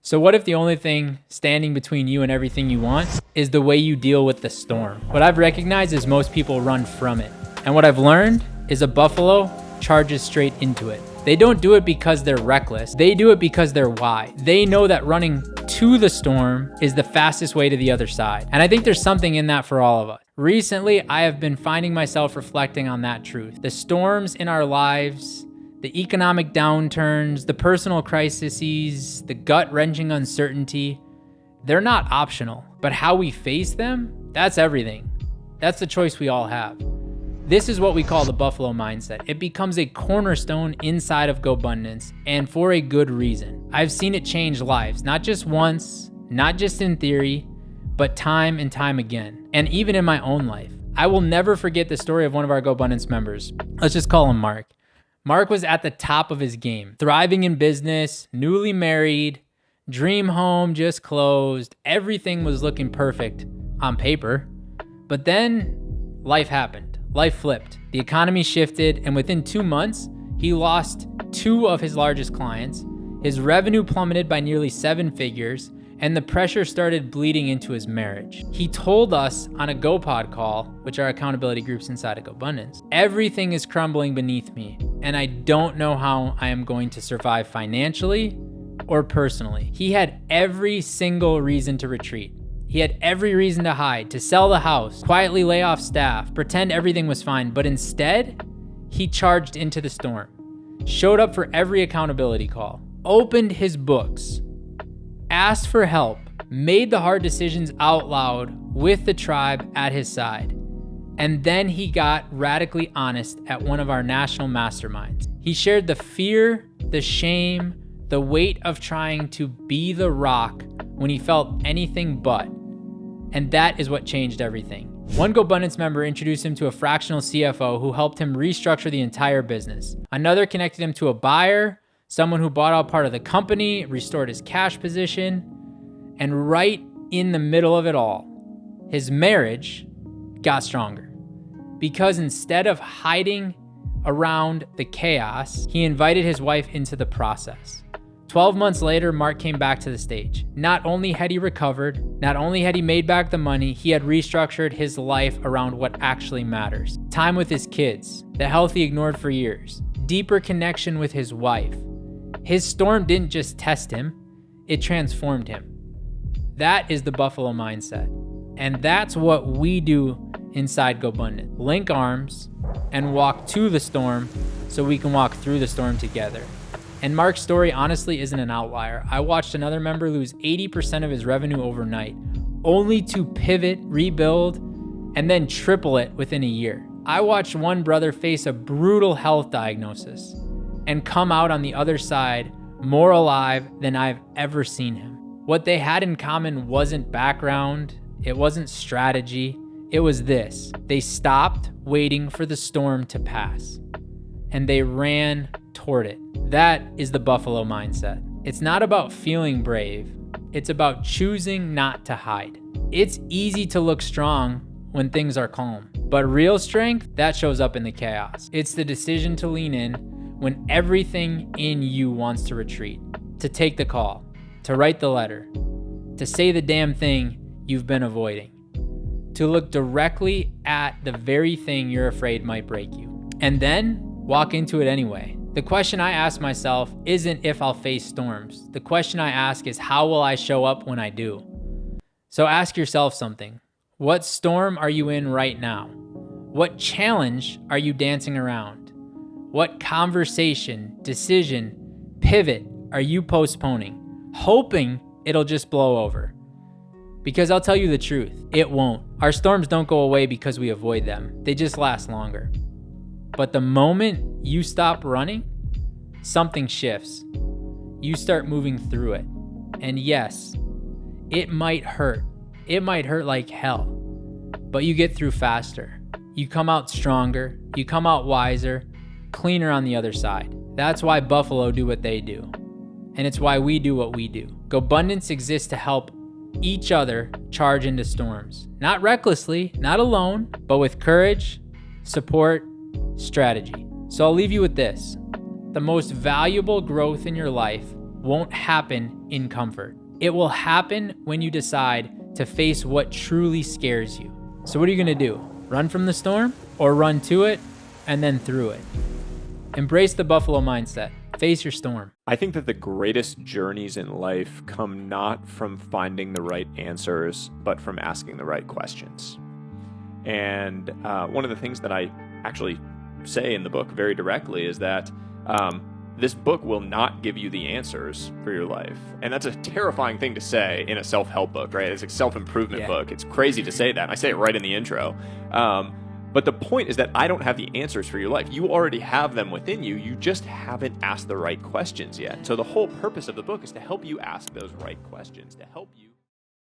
So what if the only thing standing between you and everything you want is the way you deal with the storm? What I've recognized is most people run from it. And what I've learned is a buffalo charges straight into it. They don't do it because they're reckless. They do it because they're wise. They know that running to the storm is the fastest way to the other side. And I think there's something in that for all of us. Recently, I have been finding myself reflecting on that truth. The storms in our lives, the economic downturns, the personal crises, the gut-wrenching uncertainty, they're not optional. But how we face them, that's everything. That's the choice we all have. This is what we call the buffalo mindset. It becomes a cornerstone inside of GoBundance, and for a good reason. I've seen it change lives, not just once, not just in theory, but time and time again, and even in my own life. I will never forget the story of one of our GoBundance members. Let's just call him Mark. Mark was at the top of his game, thriving in business, newly married, dream home just closed. Everything was looking perfect on paper, but then life happened. Life flipped. The economy shifted, and within 2 months, he lost 2 of his largest clients. His revenue plummeted by nearly 7 figures, and the pressure started bleeding into his marriage. He told us on a GoPod call, which are accountability groups inside of GoBundance, everything is crumbling beneath me, and I don't know how I am going to survive financially or personally. He had every single reason to retreat. He had every reason to hide, to sell the house, quietly lay off staff, pretend everything was fine, but instead, he charged into the storm, showed up for every accountability call, opened his books, asked for help, made the hard decisions out loud with the tribe at his side. And then he got radically honest at one of our national masterminds. He shared the fear, the shame, the weight of trying to be the rock when he felt anything but. And that is what changed everything. One GoBundance member introduced him to a fractional CFO who helped him restructure the entire business. Another connected him to a buyer, someone who bought out part of the company, restored his cash position, and right in the middle of it all, his marriage got stronger. Because instead of hiding around the chaos, he invited his wife into the process. 12 months later, Mark came back to the stage. Not only had he recovered, not only had he made back the money, he had restructured his life around what actually matters. Time with his kids, the health he ignored for years, deeper connection with his wife. His storm didn't just test him, it transformed him. That is the buffalo mindset. And that's what we do inside GoBundance. Link arms and walk to the storm so we can walk through the storm together. And Mark's story honestly isn't an outlier. I watched another member lose 80% of his revenue overnight, only to pivot, rebuild, and then triple it within a year. I watched one brother face a brutal health diagnosis and come out on the other side more alive than I've ever seen him. What they had in common wasn't background, it wasn't strategy, it was this. They stopped waiting for the storm to pass, and they ran toward it. That is the buffalo mindset. It's not about feeling brave. It's about choosing not to hide. It's easy to look strong when things are calm, but real strength, that shows up in the chaos. It's the decision to lean in when everything in you wants to retreat, to take the call, to write the letter, to say the damn thing you've been avoiding, to look directly at the very thing you're afraid might break you, and then walk into it anyway. The question I ask myself isn't if I'll face storms. The question I ask is how will I show up when I do? So ask yourself something. What storm are you in right now? What challenge are you dancing around? What conversation, decision, pivot are you postponing, hoping it'll just blow over? Because I'll tell you the truth, it won't. Our storms don't go away because we avoid them. They just last longer. But the moment you stop running, something shifts. You start moving through it. And yes, it might hurt. It might hurt like hell. But you get through faster. You come out stronger. You come out wiser, cleaner on the other side. That's why Buffalo do what they do. And it's why we do what we do. GoBundance exists to help each other charge into storms. Not recklessly, not alone, but with courage, support, strategy. So I'll leave you with this. The most valuable growth in your life won't happen in comfort. It will happen when you decide to face what truly scares you. So what are you gonna do? Run from the storm or run to it and then through it? Embrace the buffalo mindset. Face your storm. I think that the greatest journeys in life come not from finding the right answers, but from asking the right questions. And one of the things that I actually say in the book very directly is that this book will not give you the answers for your life. And that's a terrifying thing to say in a self-help book, right? It's a self-improvement book. It's crazy to say that. I say it right in the intro. But the point is that I don't have the answers for your life. You already have them within you. You just haven't asked the right questions yet. So the whole purpose of the book is to help you ask those right questions, to help you